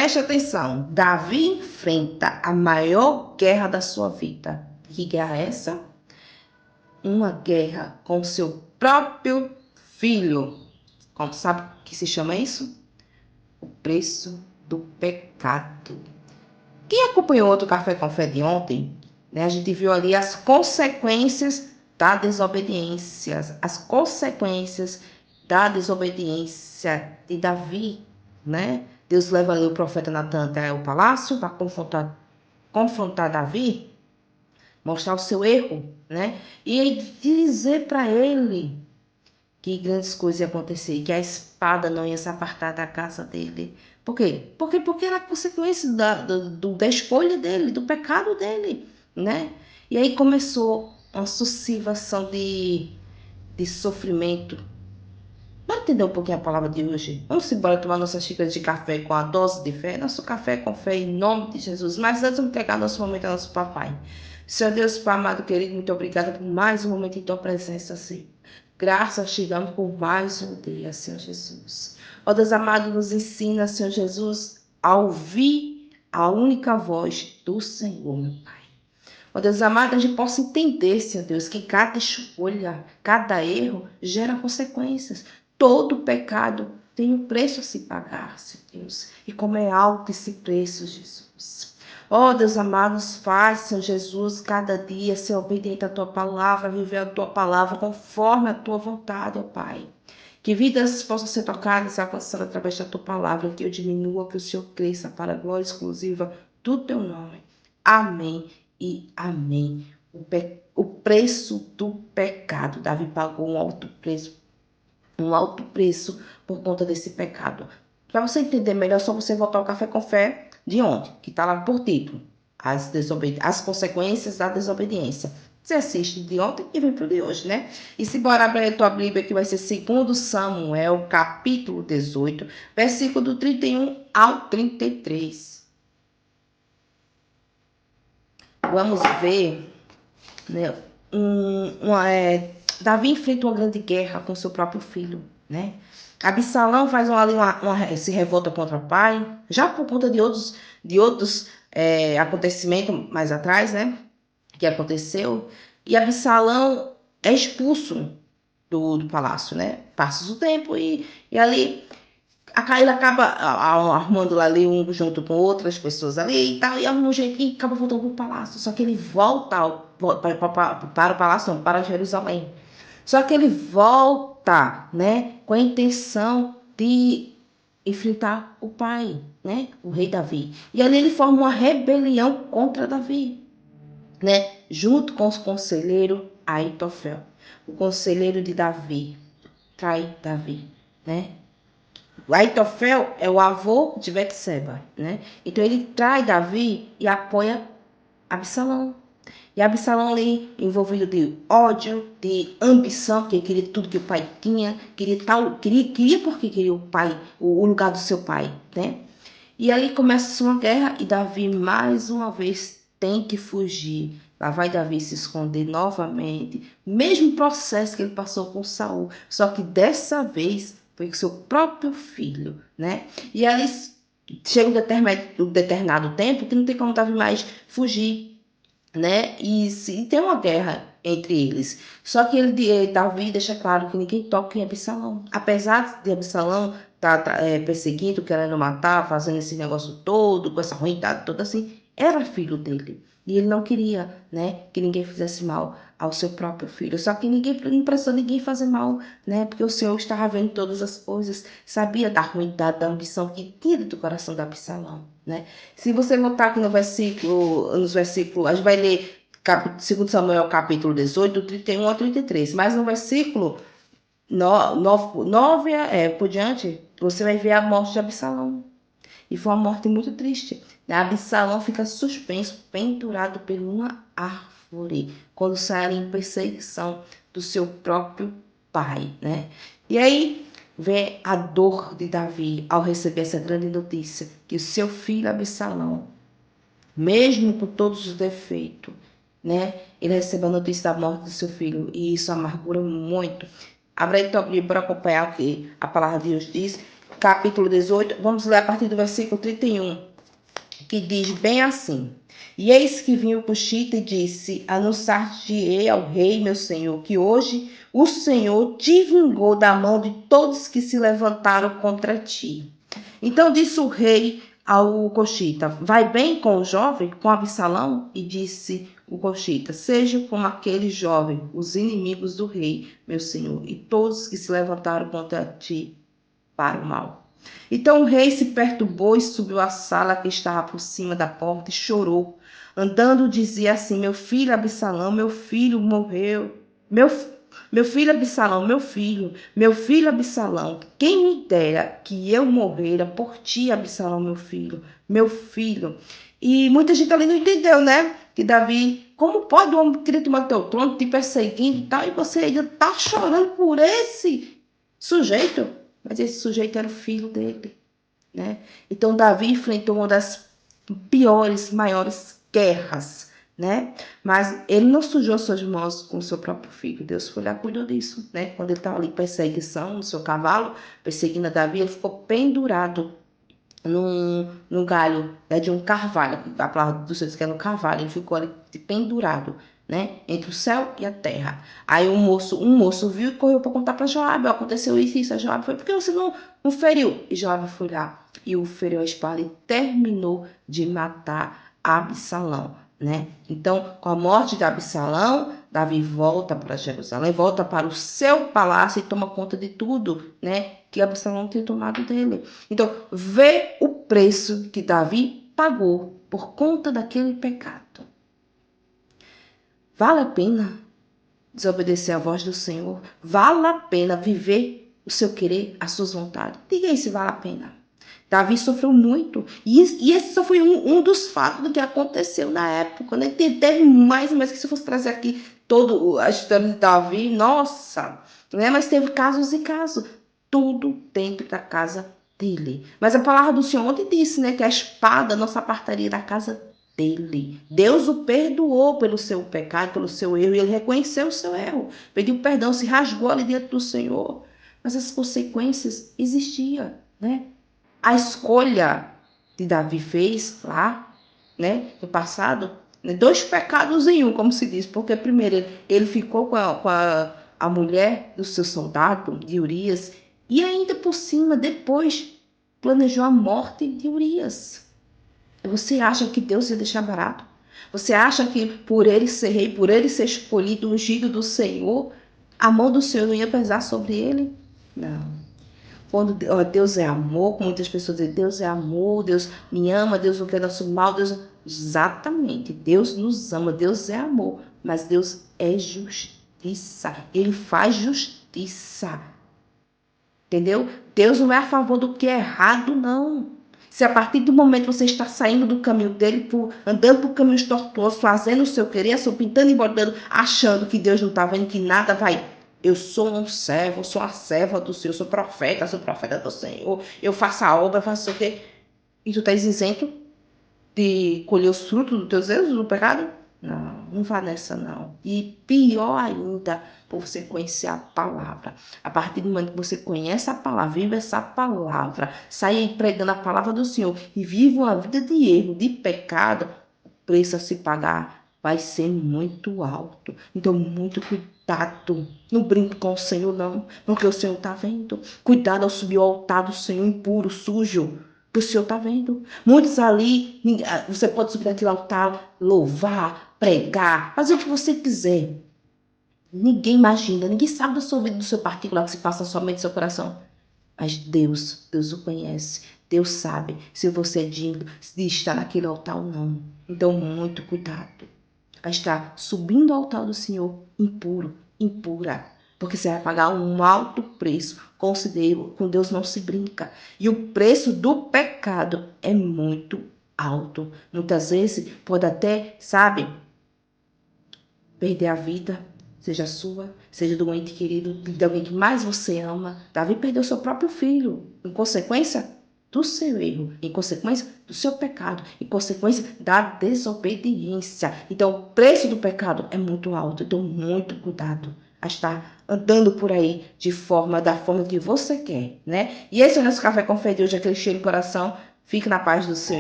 Preste atenção. Davi enfrenta a maior guerra da sua vida. Que guerra é essa? Uma guerra com seu próprio filho. Como sabe que se chama isso? O preço do pecado. Quem acompanhou outro Café com Fé de ontem, né, a gente viu ali as consequências da desobediência. As consequências da desobediência de Davi, né? Deus leva ali o profeta Natan até o palácio para confrontar Davi, mostrar o seu erro, né? E dizer para ele que grandes coisas iam acontecer, que a espada não ia se apartar da casa dele. Por quê? Porque era consequência da escolha dele, do pecado dele, né? E aí começou uma sucessivão de sofrimento. Para entender um pouquinho a palavra de hoje, vamos embora tomar nossa xícara de café com a dose de fé, nosso café com fé em nome de Jesus. Mas antes de entregar nosso momento ao nosso papai. Senhor Deus, Pai amado, querido, muito obrigada por mais um momento em tua presença, Senhor. Graças te damos por mais um dia, Senhor Jesus. Ó Deus amado, nos ensina, Senhor Jesus, a ouvir a única voz do Senhor, meu Pai. Ó Deus amado, a gente possa entender, Senhor Deus, que cada escolha, cada erro gera consequências. Todo pecado tem um preço a se pagar, Senhor Deus. E como é alto esse preço, Jesus. Ó Deus amado, nos faz, Senhor Jesus, cada dia ser obediente à tua palavra, viver a tua palavra conforme a tua vontade, ó Pai. Que vidas possam ser tocadas e alcançadas através da tua palavra, que eu diminua, que o Senhor cresça para a glória exclusiva do teu nome. Amém e amém. O preço do pecado. Davi pagou um alto preço por conta desse pecado. Para você entender melhor, é só você voltar ao Café com Fé de ontem, que está lá por título, as consequências da desobediência. Você assiste de ontem e vem para o de hoje, né? E se bora abrir a tua Bíblia, que vai ser 2 Samuel, capítulo 18, versículo do 31 ao 33. Vamos ver, né? Davi enfrenta uma grande guerra com seu próprio filho, né? Absalão faz se revolta contra o pai, já por conta de outros acontecimentos mais atrás, né? Que aconteceu. E Absalão é expulso do palácio, né? Passa o tempo e ali ele acaba arrumando lá ali junto com outras pessoas ali e tal, e arruma um jeitinho e acaba voltando para o palácio. Só que ele volta para o palácio, não, para Jerusalém. Só que ele volta, né, com a intenção de enfrentar o pai, né, o rei Davi. E ali ele forma uma rebelião contra Davi, né, junto com os conselheiros Aitofel. O conselheiro de Davi trai Davi, né? O Aitofel é o avô de Betseba, né? Então ele trai Davi e apoia Absalão. E Absalão ali envolvido de ódio, de ambição, que queria tudo que o pai tinha, queria porque queria o pai, o lugar do seu pai, né? E ali começa uma guerra e Davi mais uma vez tem que fugir. Lá vai Davi se esconder novamente, mesmo processo que ele passou com Saul, só que dessa vez foi com seu próprio filho, né? E ali chega um determinado tempo que não tem como Davi mais fugir, né? E tem uma guerra entre eles. Só que Davi deixa claro que ninguém toca em Absalão. Apesar de Absalão estar perseguindo, querendo matar, fazendo esse negócio todo, com essa ruindade toda assim, era filho dele. E ele não queria, né, que ninguém fizesse mal ao seu próprio filho. Só que não precisou ninguém fazer mal, né? Porque o Senhor estava vendo todas as coisas, sabia da ruindade, da ambição que tinha do coração de Absalão, né? Se você notar aqui nos versículos, a gente vai ler 2 Samuel capítulo 18, do 31 ao 33, mas no versículo 9 por diante, você vai ver a morte de Absalão. E foi uma morte muito triste. Absalão fica suspenso, pendurado por uma árvore, quando sai em perseguição do seu próprio pai, né? E aí vê a dor de Davi ao receber essa grande notícia, que o seu filho Absalão, mesmo com todos os defeitos, né? Ele recebeu a notícia da morte do seu filho, e isso amargura muito. Abra aí tua Bíblia para acompanhar o que a palavra de Deus diz capítulo 18, vamos ler a partir do versículo 31, que diz bem assim: E eis que vinha o Cuxita e disse: Anunciar-te-ei ao rei, meu senhor, que hoje o Senhor te vingou da mão de todos que se levantaram contra ti. Então disse o rei ao Cuxita: Vai bem com o jovem, com Absalão? E disse o Cuxita: Seja como aquele jovem, os inimigos do rei, meu senhor, e todos que se levantaram contra ti para o mal. Então o rei se perturbou e subiu à sala que estava por cima da porta e chorou. Andando dizia assim: Meu filho Absalão, meu filho morreu. Meu filho Absalão, meu filho Absalão, quem me dera que eu morrera por ti, Absalão, meu filho. E muita gente ali não entendeu, né? Que Davi, como pode o homem querer tomar teu trono, te perseguindo e tal, e você ainda tá chorando por esse sujeito? Mas esse sujeito era o filho dele, né? Então Davi enfrentou uma das piores, maiores guerras, né? Mas ele não sujou suas mãos com o seu próprio filho. Deus foi lá e cuidou disso, né? Quando ele estava ali em perseguição no seu cavalo, perseguindo a Davi, ele ficou pendurado num galho, né, de um carvalho. A palavra do Senhor diz que era um carvalho. Ele ficou ali pendurado, né, entre o céu e a terra. Aí um moço viu e correu para contar para Joabe: Aconteceu isso. A Joabe foi: Por que você não feriu? E Joabe foi lá e o feriu a espada e terminou de matar Absalão, né? Então, com a morte de Absalão, Davi volta para Jerusalém, volta para o seu palácio e toma conta de tudo, né, que Absalão tinha tomado dele. Então, vê o preço que Davi pagou por conta daquele pecado. Vale a pena desobedecer à voz do Senhor? Vale a pena viver o seu querer, as suas vontades? Diga aí se vale a pena. Davi sofreu muito. E esse só foi um dos fatos do que aconteceu na época. Né? Teve mais, mas que se eu fosse trazer aqui toda a história de Davi, nossa! Né? Mas teve casos e casos. Tudo dentro da casa dele. Mas a palavra do Senhor ontem disse, né, que a espada não se apartaria da casa dele. Deus o perdoou pelo seu pecado, pelo seu erro, e ele reconheceu o seu erro. Pediu perdão, se rasgou ali diante do Senhor. Mas as consequências existiam, né? A escolha que Davi fez lá, né, no passado, né, dois pecados em um, como se diz, porque primeiro ele ficou com a mulher do seu soldado, de Urias, e ainda por cima, depois, planejou a morte de Urias. Você acha que Deus ia deixar barato? Você acha que por ele ser rei, por ele ser escolhido, ungido do Senhor, a mão do Senhor não ia pesar sobre ele? Não. Quando Deus é amor, como muitas pessoas dizem, Deus é amor, Deus me ama, Deus não quer nosso mal, Deus... Exatamente, Deus nos ama, Deus é amor, mas Deus é justiça, Ele faz justiça, entendeu? Deus não é a favor do que é errado, não. Se a partir do momento você está saindo do caminho dele, andando por caminhos tortuosos, fazendo o seu querer, pintando e bordando, achando que Deus não está vendo, que nada vai. Eu sou um servo, sou a serva do Senhor, sou profeta do Senhor, eu faço a obra, faço o quê? E tu estás isento de colher os frutos dos teus erros, do pecado? Não, não vá nessa não. E pior ainda, por você conhecer a palavra. A partir do momento que você conhece a palavra, vive essa palavra, sai pregando a palavra do Senhor e vive uma vida de erro, de pecado, o preço a se pagar vai ser muito alto. Então, muito cuidado. Não brinque com o Senhor, não, porque o Senhor está vendo. Cuidado ao subir ao altar do Senhor impuro, sujo, que o Senhor está vendo. Muitos ali, você pode subir naquele altar, louvar, pregar, fazer o que você quiser. Ninguém imagina, ninguém sabe da sua vida, do seu particular, que se passa somente no seu coração. Mas Deus o conhece. Deus sabe se você é digno de estar naquele altar ou não. Então, muito cuidado a estar subindo ao altar do Senhor impuro, impura. Porque você vai pagar um alto preço. Considero, com Deus não se brinca. E o preço do pecado é muito alto. Muitas vezes pode até, sabe, perder a vida, seja sua, seja do ente querido, de alguém que mais você ama. Davi perdeu seu próprio filho, em consequência do seu erro, em consequência do seu pecado, em consequência da desobediência. Então, o preço do pecado é muito alto, então muito cuidado a estar andando por aí da forma que você quer, né? E esse é o nosso Café com Fé de hoje, aquele cheiro no coração. Fique na paz do Senhor.